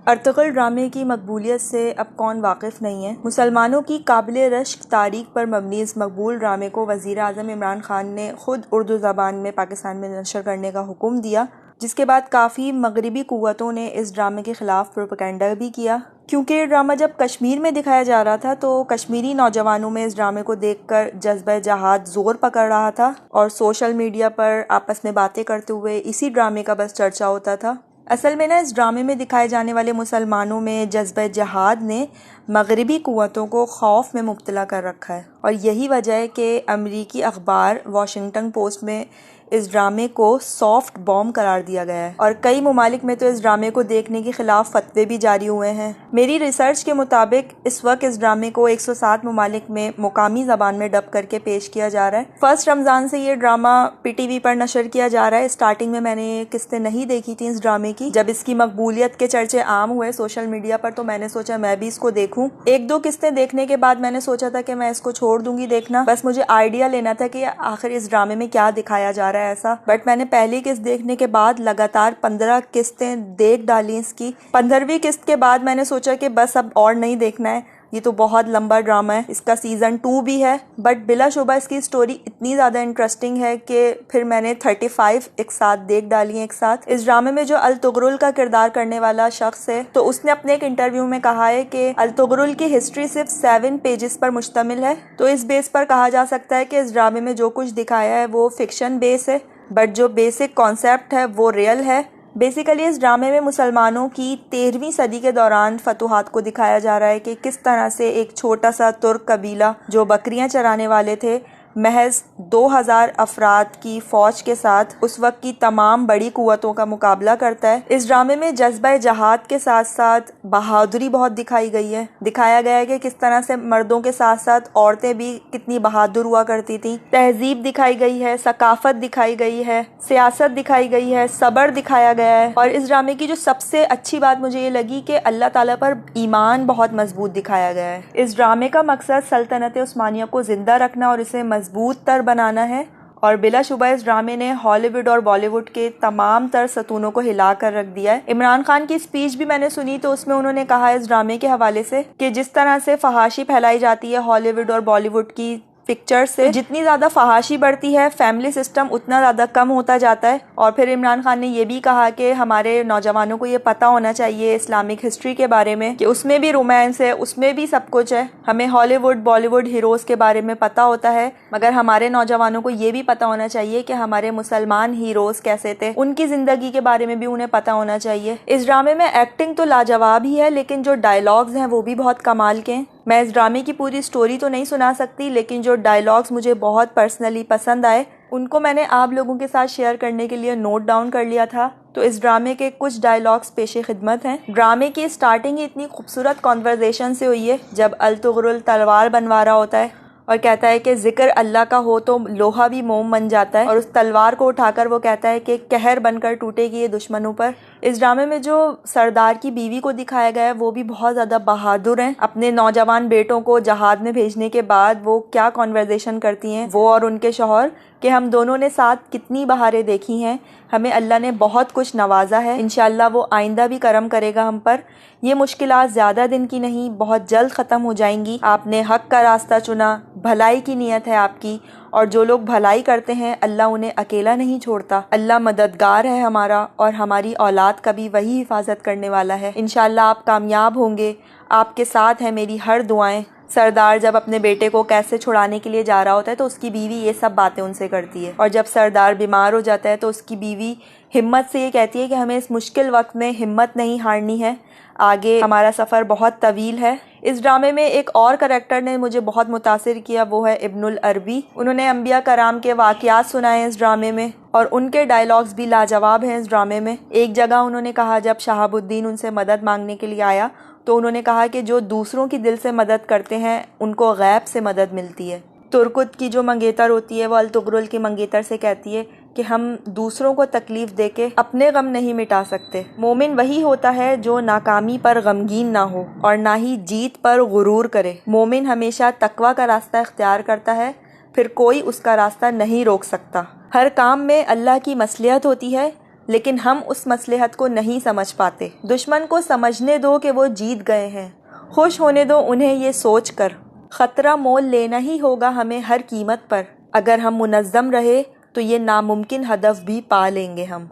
Ertugrul ड्रामे की मकबूलियत से अब कौन वाकिफ़ नहीं है। मुसलमानों की काबिल रश्क तारीख पर मबनी इस मकबूल ड्रामे को वज़ीर आज़म इमरान खान ने ख़ुद उर्दू ज़बान में पाकिस्तान में नशर करने का हुक्म दिया, जिसके बाद काफ़ी मगरबी क़ुव्वतों ने इस ड्रामे के ख़िलाफ़ प्रोपेगेंडा भी किया। क्योंकि ये ड्रामा जब कश्मीर में दिखाया जा रहा था तो कश्मीरी नौजवानों में इस ड्रामे को देखकर जज्बा जहाद ज़ोर पकड़ रहा था और सोशल मीडिया पर आपस में बातें करते हुए इसी ड्रामे का बस चर्चा होता था। असल में इस ड्रामे में दिखाए जाने वाले मुसलमानों में जज्बा जहाद ने मगरबी क़ुव्वतों को खौफ में मुब्तला कर रखा है और यही वजह है कि अमरीकी अखबार वॉशिंगटन पोस्ट में इस ड्रामे को सॉफ्ट बॉम्ब करार दिया गया है और कई ममालिक में तो इस ड्रामे को देखने के खिलाफ फतवे भी जारी हुए हैं। मेरी रिसर्च के मुताबिक इस वक्त इस ड्रामे को 107 ममालिक में मुकामी ज़बान में डब करके पेश किया जा रहा है। फर्स्ट रमज़ान से ये ड्रामा PTV पर नशर किया जा रहा है। स्टार्टिंग में मैंने किस्तें नहीं देखी थी इस ड्रामे की। जब इसकी मकबूलियत के चर्चे आम हुए सोशल मीडिया पर तो मैंने सोचा मैं भी इसको देखूँ। एक दो किस्तें देखने के बाद मैंने सोचा था कि मैं इसको छोड़ दूंगी देखना, बस मुझे आइडिया लेना था कि आखिर इस ड्रामे में क्या दिखाया जा रहा है ऐसा। बट मैंने पहली किस्त देखने के बाद लगातार 15 किस्तें देख डाली इसकी। 15वीं किस्त के बाद मैंने सोचा कि बस अब और नहीं देखना है, ये तो बहुत लंबा ड्रामा है। इसका सीज़न 2 भी है बट बिलाशुबा इसकी स्टोरी इतनी ज़्यादा इंटरेस्टिंग है कि फिर मैंने 35 एक साथ देख डाली हैं एक साथ। इस ड्रामे में जो अर्तुगरुल का किरदार करने वाला शख्स है तो उसने अपने एक इंटरव्यू में कहा है कि अर्तुगरुल की हिस्ट्री सिर्फ 7 पेजेस पर मुश्तमिल है। तो इस बेस पर कहा जा सकता है कि इस ड्रामे में जो कुछ दिखाया है वो फिक्शन बेस है बट जो बेसिक कॉन्सेप्ट है वो रियल है। बेसिकली इस ड्रामे में मुसलमानों की 13वीं सदी के दौरान फतूहात को दिखाया जा रहा है कि किस तरह से एक छोटा सा तुर्क कबीला जो बकरियां चराने वाले थे महज 2000 अफराद की फ़ौज के साथ उस वक्त की तमाम बड़ी क़ुव्वतों का मुकाबला करता है। इस ड्रामे में जज्बा जहाद के साथ साथ बहादुरी बहुत दिखाई गई है। दिखाया गया है कि किस तरह से मर्दों के साथ साथ औरतें भी कितनी बहादुर हुआ करती थी। तहजीब दिखाई गई है, सकाफत दिखाई गई है, सियासत दिखाई गई है, सब्र दिखाया गया है। और इस ड्रामे की जो सबसे अच्छी बात मुझे ये लगी कि अल्लाह ताला पर ईमान बहुत मजबूत दिखाया गया है। इस ड्रामे का मकसद सल्तनत उस्मानिया को जिंदा रखना और इसे मजबूत तर बनाना है और बिलाशुबा इस ड्रामे ने हॉलीवुड और बॉलीवुड के तमाम तर सतूनों को हिला कर रख दिया है। इमरान खान की स्पीच भी मैंने सुनी तो उसमें उन्होंने कहा इस ड्रामे के हवाले से कि जिस तरह से फहाशी फैलाई जाती है हॉलीवुड और बॉलीवुड की पिक्चर से, जितनी ज़्यादा फहाशी बढ़ती है फैमिली सिस्टम उतना ज़्यादा कम होता जाता है। और फिर इमरान खान ने ये भी कहा कि हमारे नौजवानों को ये पता होना चाहिए इस्लामिक हिस्ट्री के बारे में कि उसमें भी रोमांस है, उसमें भी सब कुछ है। हमें हॉलीवुड बॉलीवुड हीरोज़ के बारे में पता होता है मगर हमारे नौजवानों को ये भी पता होना चाहिए कि हमारे मुसलमान हीरोज़ कैसे थे, उनकी ज़िंदगी के बारे में भी उन्हें पता होना चाहिए। इस ड्रामे में एक्टिंग तो लाजवाब ही है लेकिन जो डायलॉग्स हैं वो भी बहुत कमाल के हैं। मैं इस ड्रामे की पूरी स्टोरी तो नहीं सुना सकती लेकिन जो डायलॉग्स मुझे बहुत पर्सनली पसंद आए उनको मैंने आप लोगों के साथ शेयर करने के लिए नोट डाउन कर लिया था। तो इस ड्रामे के कुछ डायलॉग्स पेशे खिदमत हैं। ड्रामे की स्टार्टिंग ही इतनी खूबसूरत कॉन्वर्जेशन से हुई है जब अर्तुगरुल तलवार बनवा रहा होता है और कहता है कि जिक्र अल्लाह का हो तो लोहा भी मोम बन जाता है और उस तलवार को उठाकर वो कहता है कि कहर बनकर टूटेगी ये दुश्मनों पर। इस ड्रामे में जो सरदार की बीवी को दिखाया गया है वो भी बहुत ज़्यादा बहादुर हैं। अपने नौजवान बेटों को जहाद में भेजने के बाद वो क्या कॉन्वर्जेशन करती हैं वो और उनके शौहर कि हम दोनों ने साथ कितनी बहारें देखी हैं, हमें अल्लाह ने बहुत कुछ नवाजा है, इंशाअल्लाह वो आइंदा भी करम करेगा हम पर। ये मुश्किलात ज़्यादा दिन की नहीं, बहुत जल्द ख़त्म हो जाएंगी। आपने हक़ का रास्ता चुना, भलाई की नीयत है आपकी और जो लोग भलाई करते हैं अल्लाह उन्हें अकेला नहीं छोड़ता। अल्लाह मददगार है हमारा और हमारी औलाद का भी वही हिफाजत करने वाला है। इंशाअल्लाह आप कामयाब होंगे, आपके साथ है मेरी हर दुआएं। सरदार जब अपने बेटे को कैसे छुड़ाने के लिए जा रहा होता है तो उसकी बीवी ये सब बातें उनसे करती है और जब सरदार बीमार हो जाता है तो उसकी बीवी हिम्मत से ये कहती है कि हमें इस मुश्किल वक्त में हिम्मत नहीं हारनी है, आगे हमारा सफ़र बहुत तवील है। इस ड्रामे में एक और करैक्टर ने मुझे बहुत मुतासिर किया, वो है इब्नुल अरबी। उन्होंने अंबिया कराम के वाक़यात सुनाए इस ड्रामे में और उनके डायलॉग्स भी लाजवाब हैं इस ड्रामे में। एक जगह उन्होंने कहा जब शहाबुद्दीन उनसे मदद मांगने के लिए आया तो उन्होंने कहा कि जो दूसरों की दिल से मदद करते हैं उनको गैब से मदद मिलती है। तुर्कुत की जो मंगेतर होती है वो अर्तुगरुल की मंगेतर से कहती है कि हम दूसरों को तकलीफ़ देके अपने गम नहीं मिटा सकते। मोमिन वही होता है जो नाकामी पर गमगीन ना हो और ना ही जीत पर गुरूर करे। मोमिन हमेशा तकवा का रास्ता इख्तियार करता है, फिर कोई उसका रास्ता नहीं रोक सकता। हर काम में अल्लाह की मसलियत होती है, लेकिन हम उस मसलहत को नहीं समझ पाते। दुश्मन को समझने दो कि वो जीत गए हैं, खुश होने दो उन्हें ये सोच कर। ख़तरा मोल लेना ही होगा हमें हर कीमत पर। अगर हम मुनज़्ज़म रहे तो ये नामुमकिन हदफ भी पा लेंगे हम।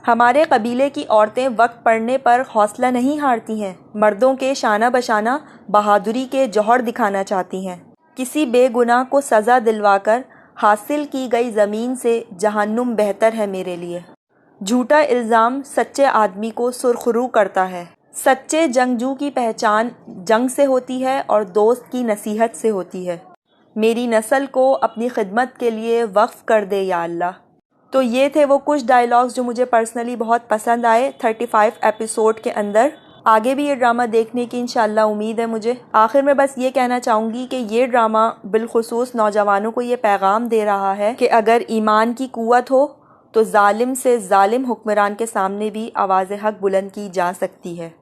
हमारे कबीले की औरतें वक्त पड़ने पर हौसला नहीं हारती हैं, मर्दों के शाना बशाना बहादुरी के जौहर दिखाना चाहती हैं। किसी बेगुनाह को सज़ा दिलवाकर हासिल की गई ज़मीन से जहन्नुम बेहतर है मेरे लिए। झूठा इल्ज़ाम सच्चे आदमी को सुरखरू करता है। सच्चे जंगजू की पहचान जंग से होती है और दोस्त की नसीहत से होती है। मेरी नस्ल को अपनी खिदमत के लिए वक्फ कर दे या अल्लाह। तो ये थे वो कुछ डायलॉग्स जो मुझे पर्सनली बहुत पसंद आए 35 एपिसोड के अंदर। आगे भी ये ड्रामा देखने की इंशाल्लाह उम्मीद है मुझे। आखिर में बस ये कहना चाहूँगी कि ये ड्रामा बिलखुसूस नौजवानों को ये पैगाम दे रहा है कि अगर ईमान की कुव्वत हो तो जालिम से जालिम हुक्मरान के सामने भी आवाज़ हक बुलंद की जा सकती है।